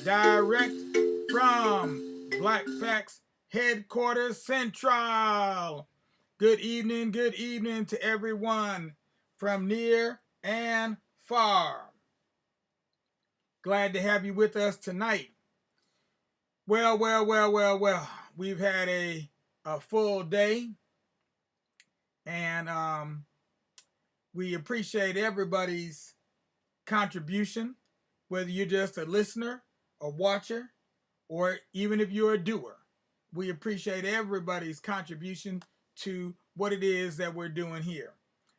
direct from Black Facts Headquarters Central. Good evening to everyone from near and far. Glad to have you with us tonight. Well. We've had a full day, and we appreciate everybody's contribution, whether you're just a listener, a watcher, or even if you're a doer. We appreciate everybody's contribution to what it is that we're doing here.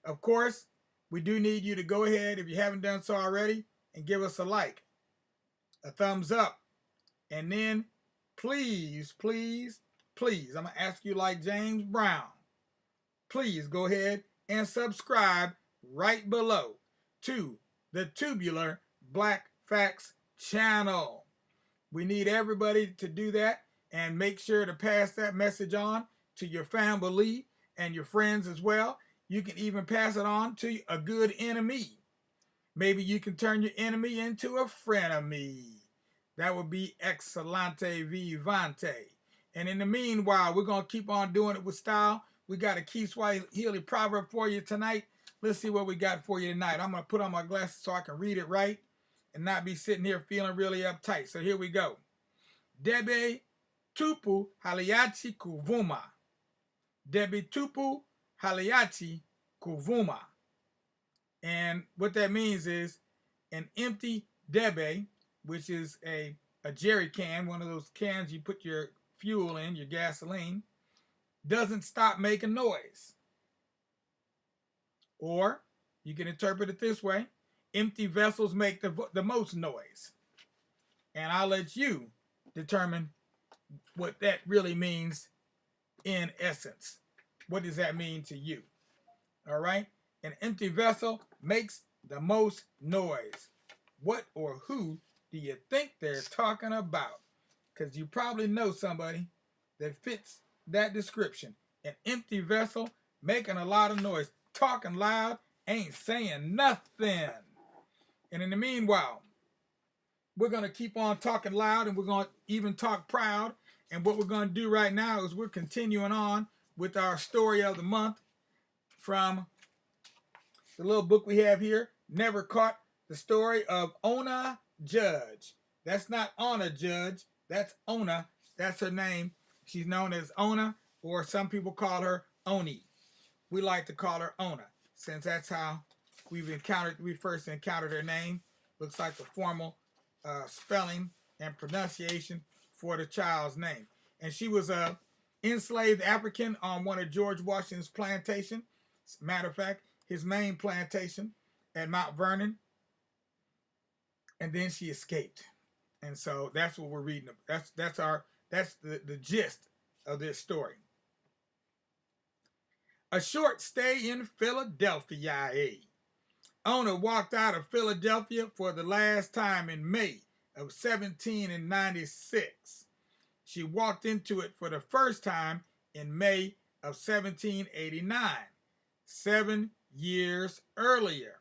Of course, we do need you to go ahead, if you haven't done so already, and give us a like, a thumbs up, and then please, I'm going to ask you like James Brown, please go ahead and subscribe right below to the Tubular Black Facts channel. We need everybody to do that, and make sure to pass that message on to your family and your friends as well. You can even pass it on to a good enemy. Maybe you can turn your enemy into a frenemy. That would be excellente vivante. And in the meanwhile, we're going to keep on doing it with style. We got a Key Swahili proverb for you tonight. Let's see what we got for you tonight. I'm going to put on my glasses so I can read it right and not be sitting here feeling really uptight. So here we go. Debe tupu haliachi kuvuma. Debe tupu haliachi kuvuma. And what that means is an empty debe, which is a jerry can, one of those cans you put your fuel in, your gasoline, doesn't stop making noise. Or you can interpret it this way: empty vessels make the most noise. And I'll let you determine what that really means in essence. What does that mean to you? All right? An empty vessel makes the most noise. What or who do you think they're talking about? Because you probably know somebody that fits that description. An empty vessel making a lot of noise, talking loud, ain't saying nothing. And in the meanwhile, we're going to keep on talking loud, and we're going to even talk proud. And what we're going to do right now is we're continuing on with our story of the month from the little book we have here, Never Caught, the story of Ona Judge. That's not Ona Judge, that's Ona. That's her name. She's known as Ona, or some people call her Oni. We like to call her Ona, since that's how we first encountered her name. Looks like the formal spelling and pronunciation for the child's name. And she was a enslaved African on one of George Washington's plantations. Matter of fact, his main plantation at Mount Vernon. And then she escaped. And so that's what we're reading. That's the gist of this story. A short stay in Philadelphia. Ona walked out of Philadelphia for the last time in May of 1796. She walked into it for the first time in May of 1789, 7 years earlier.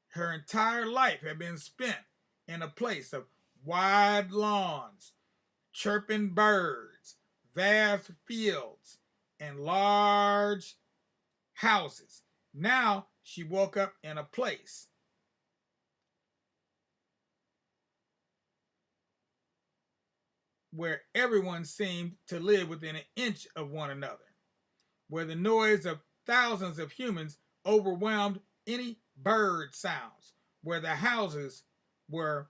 Her entire life had been spent in a place of wide lawns, chirping birds, vast fields, and large houses. Now she woke up in a place where everyone seemed to live within an inch of one another, where the noise of thousands of humans overwhelmed any bird sounds, where the houses were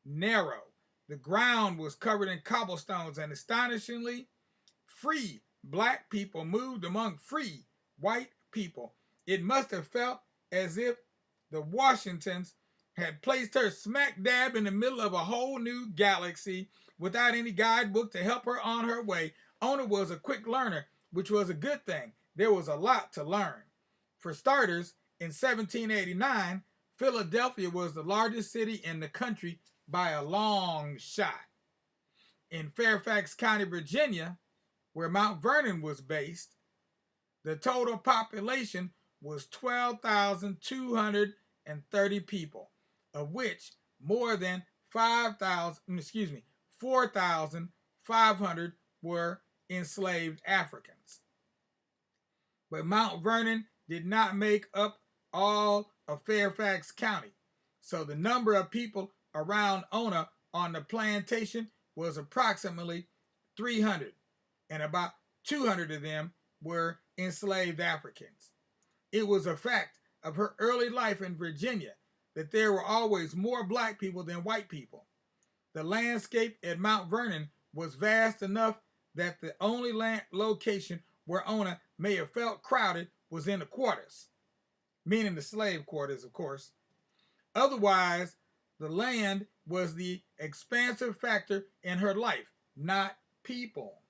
narrow, the ground was covered in cobblestones, and astonishingly, free black people moved among free white people. It must have felt as if the Washingtons had placed her smack dab in the middle of a whole new galaxy without any guidebook to help her on her way. Ona was a quick learner, which was a good thing. There was a lot to learn. For starters, in 1789, Philadelphia was the largest city in the country by a long shot. In Fairfax County, Virginia, where Mount Vernon was based, the total population was 12,230 people, of which more than 4,500 were enslaved Africans. But Mount Vernon did not make up all of Fairfax County. So the number of people around Ona on the plantation was approximately 300, and about 200 of them were enslaved Africans. It was a fact of her early life in Virginia that there were always more black people than white people. The landscape at Mount Vernon was vast enough that the only location where Ona may have felt crowded was in the quarters, meaning the slave quarters, of course. Otherwise, the land was the expansive factor in her life, not people.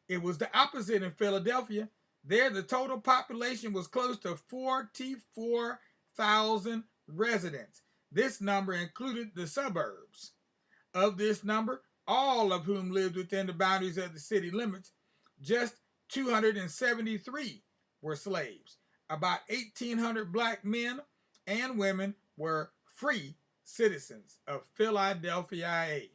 It was the opposite in Philadelphia. There, the total population was close to 44,000 residents. This number included the suburbs. Of this number, all of whom lived within the boundaries of the city limits, just 273 were slaves. About 1,800 black men and women were free citizens of Philadelphia.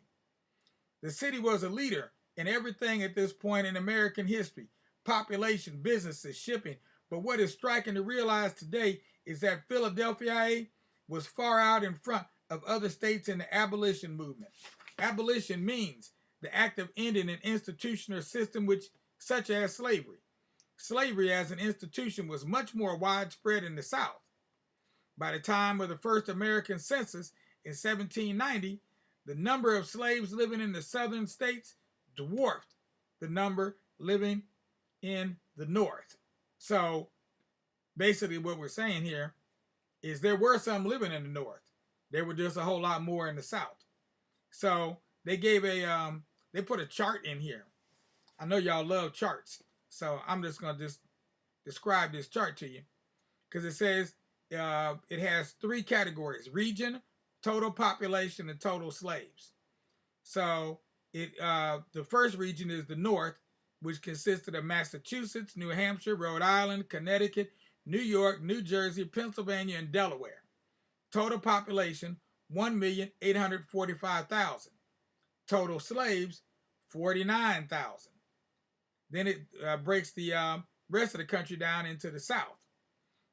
The city was a leader in everything at this point in American history: population, businesses, shipping. But what is striking to realize today is that Philadelphia was far out in front of other states in the abolition movement. Abolition means the act of ending an institution or system such as slavery. Slavery as an institution was much more widespread in the South. By the time of the first American census in 1790, the number of slaves living in the southern states dwarfed the number living in the North. So basically what we're saying here is there were some living in the North. There were just a whole lot more in the South. So they gave they put a chart in here. I know y'all love charts, so I'm just going to describe this chart to you, because it says it has three categories: region, total population, and total slaves. So the first region is the North, which consisted of Massachusetts, New Hampshire, Rhode Island, Connecticut, New York, New Jersey, Pennsylvania, and Delaware. Total population, 1,845,000. Total slaves, 49,000. Then it breaks the rest of the country down into the South,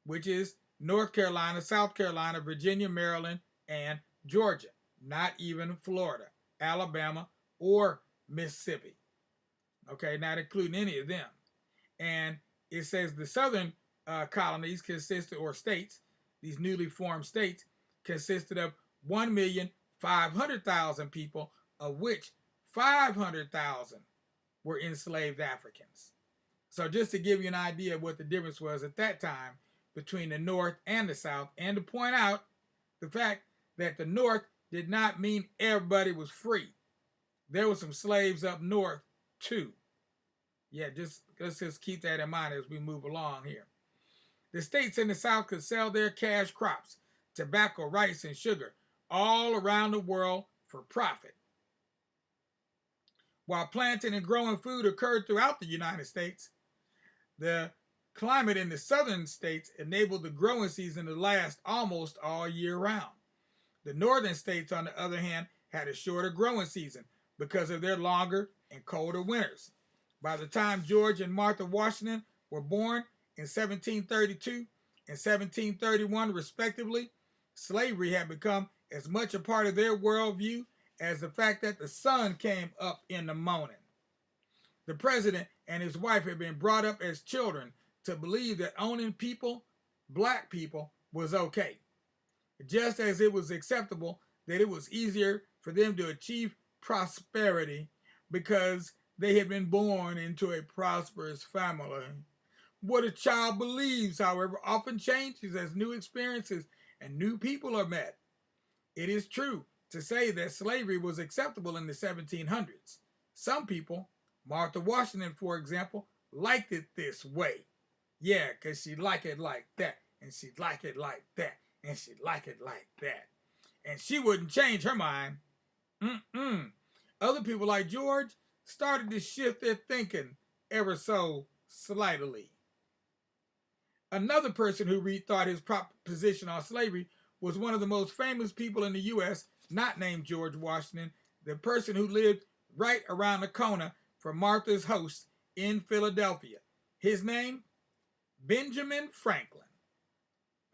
which is North Carolina, South Carolina, Virginia, Maryland, and Georgia. Not even Florida, Alabama, or Mississippi. Okay, not including any of them. And it says the southern colonies consisted, or states, these newly formed states, consisted of 1,500,000 people, of which 500,000 were enslaved Africans. So just to give you an idea of what the difference was at that time between the North and the South, and to point out the fact that the North did not mean everybody was free. There were some slaves up north too. Yeah, let's just keep that in mind as we move along here. The states in the South could sell their cash crops, tobacco, rice, and sugar, all around the world for profit. While planting and growing food occurred throughout the United States, the climate in the southern states enabled the growing season to last almost all year round. The northern states, on the other hand, had a shorter growing season because of their longer and colder winters. By the time George and Martha Washington were born in 1732 and 1731, respectively, slavery had become as much a part of their worldview as the fact that the sun came up in the morning. The president and his wife had been brought up as children to believe that owning people, black people, was okay, just as it was acceptable that it was easier for them to achieve prosperity because they had been born into a prosperous family. What a child believes, however, often changes as new experiences and new people are met. It is true to say that slavery was acceptable in the 1700s. Some people, Martha Washington, for example, liked it this way. Yeah, because she liked it like that, and she'd like it like that, and she'd like it like that. And she wouldn't change her mind. Other people like George started to shift their thinking ever so slightly. Another person who rethought his position on slavery was one of the most famous people in the U.S., not named George Washington, the person who lived right around the corner from Martha's house in Philadelphia. His name? Benjamin Franklin.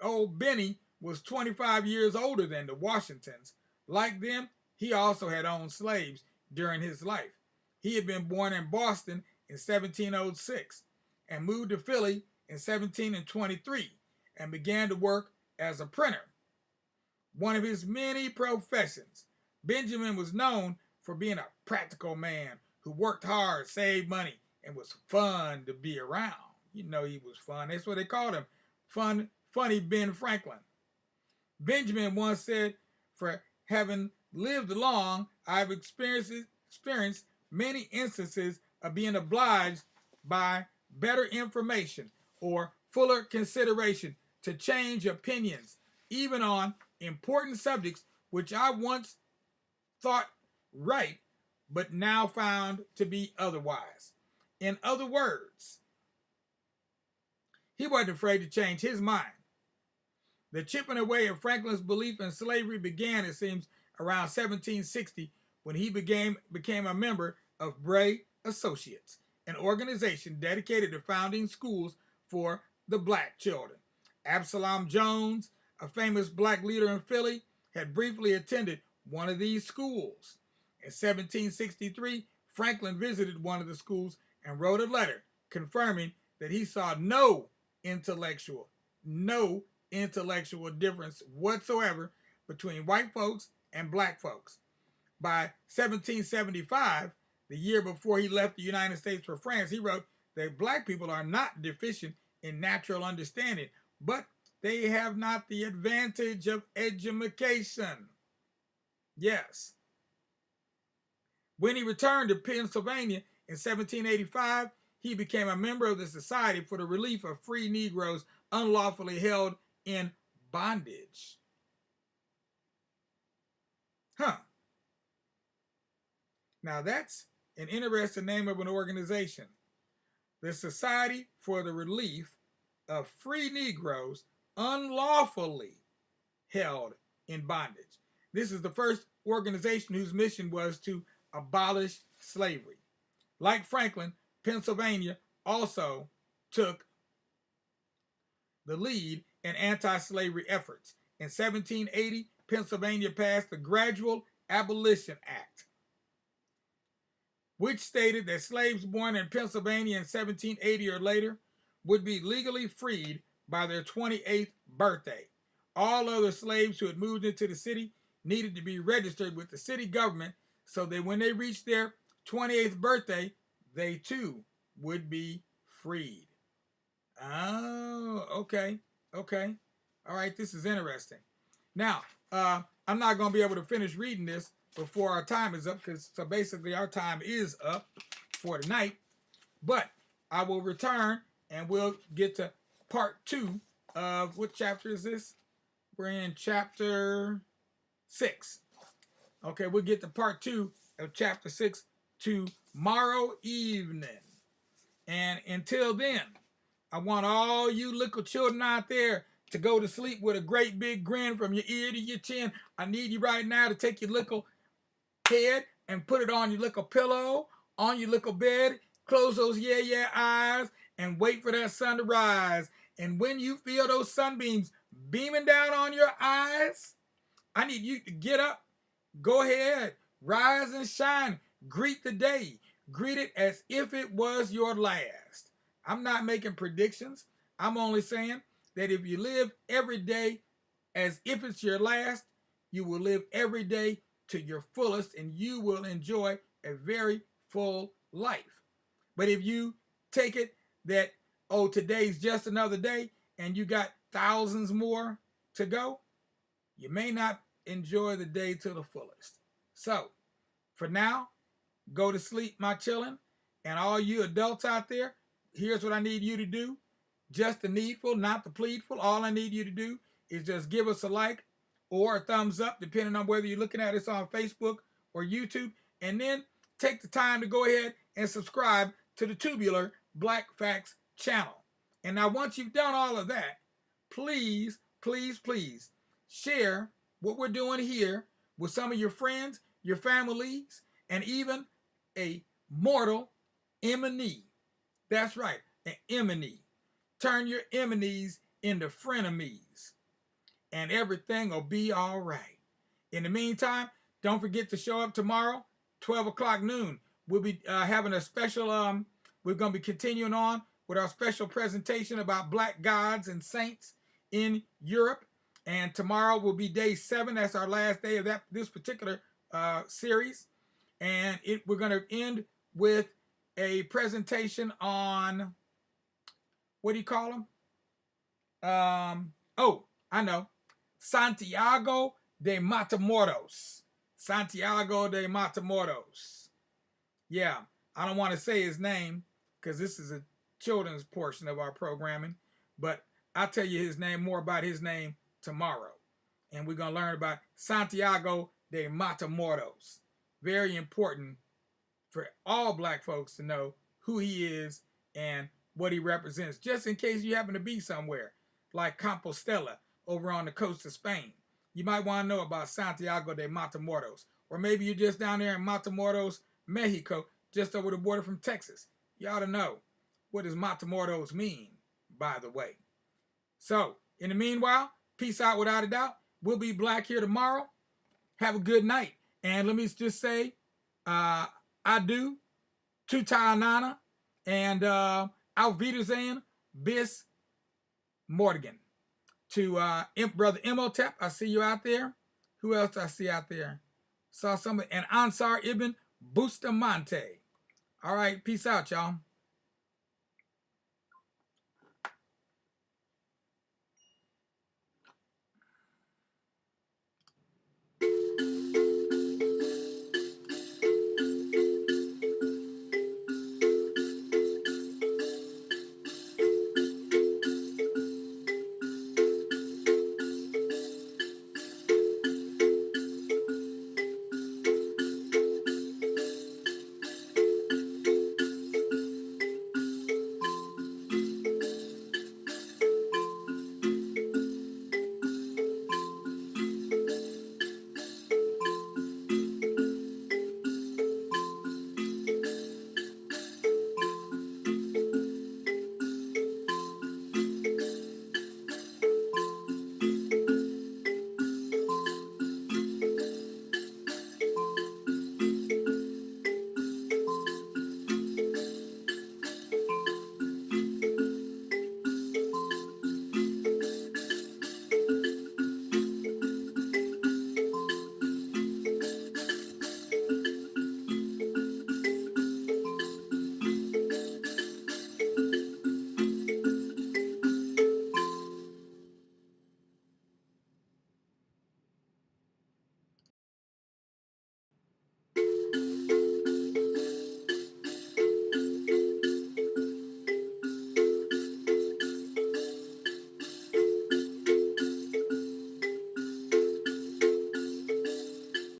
Old Benny was 25 years older than the Washingtons. Like them, he also had owned slaves during his life. He had been born in Boston in 1706 and moved to Philly in 1723 and began to work as a printer. One of his many professions, Benjamin was known for being a practical man who worked hard, saved money, and was fun to be around. You know he was fun. That's what they called him, Funny Ben Franklin. Benjamin once said, "For having lived long, I've experienced many instances of being obliged by better information or fuller consideration to change opinions, even on important subjects which I once thought right, but now found to be otherwise." In other words, he wasn't afraid to change his mind. The chipping away of Franklin's belief in slavery began, it seems, around 1760 when he became a member of Bray Associates, an organization dedicated to founding schools for the black children. Absalom Jones, a famous black leader in Philly, had briefly attended one of these schools. In 1763, Franklin visited one of the schools and wrote a letter confirming that he saw no intellectual difference whatsoever between white folks and black folks. By 1775, the year before he left the United States for France, he wrote that black people are not deficient in natural understanding, but they have not the advantage of education. Yes. When he returned to Pennsylvania in 1785, he became a member of the Society for the Relief of Free Negroes Unlawfully Held in Bondage. Now that's an interesting name of an organization. The Society for the Relief of Free Negroes Unlawfully Held in Bondage. This is the first organization whose mission was to abolish slavery. Like Franklin, Pennsylvania also took the lead in anti-slavery efforts. In 1780, Pennsylvania passed the Gradual Abolition Act, which stated that slaves born in Pennsylvania in 1780 or later would be legally freed by their 28th birthday. All other slaves who had moved into the city needed to be registered with the city government so that when they reached their 28th birthday, they too would be freed. Oh, okay. All right, this is interesting. Now, I'm not going to be able to finish reading this before our time is up, so basically our time is up for tonight. But I will return and we'll get to part 2 of, what chapter is this? We're in chapter 6. Okay, we'll get to part 2 of chapter 6 tomorrow evening. And until then, I want all you little children out there to go to sleep with a great big grin from your ear to your chin. I need you right now to take your little head and put it on your little pillow, on your little bed, close those yeah eyes, and wait for that sun to rise. And when you feel those sunbeams beaming down on your eyes, I need you to get up, go ahead, rise and shine, greet the day, greet it as if it was your last. I'm not making predictions. I'm only saying that if you live every day as if it's your last, you will live every day to your fullest and you will enjoy a very full life. But if you take it that, oh, today's just another day and you got thousands more to go, you may not enjoy the day to the fullest. So, for now, go to sleep, my children, and all you adults out there, here's what I need you to do. Just the needful, not the pleadful. All I need you to do is just give us a like or a thumbs up, depending on whether you're looking at us on Facebook or YouTube, and then take the time to go ahead and subscribe to the Tubular Black Facts channel. And now once you've done all of that, please share what we're doing here with some of your friends, your families, and even a mortal enemy. That's right, an enemy. Turn your enemies into frenemies, and everything will be all right. In the meantime, don't forget to show up tomorrow, 12 o'clock noon. We'll be having a special, we're going to be continuing on with our special presentation about black gods and saints in Europe. And tomorrow will be day 7. That's our last day of this particular series. And we're going to end with a presentation on, what do you call them? Oh, I know. Santiago de Matamoros. Santiago de Matamoros. Yeah, I don't want to say his name because this is a children's portion of our programming, but I'll tell you more about his name tomorrow. And we're going to learn about Santiago de Matamoros. Very important for all black folks to know who he is and what he represents, just in case you happen to be somewhere like Compostela over on the coast of Spain. You might want to know about Santiago de Matamoros. Or maybe you're just down there in Matamoros, Mexico, just over the border from Texas. You ought to know, what does Matamoros mean, by the way. So, in the meanwhile, peace out without a doubt. We'll be black here tomorrow. Have a good night. And let me just say, adieu, tutanana, and auf Wiedersehen, bis morgen. To Brother Imhotep, I see you out there. Who else do I see out there? Saw somebody. And Ansar Ibn Bustamante. All right, peace out, y'all.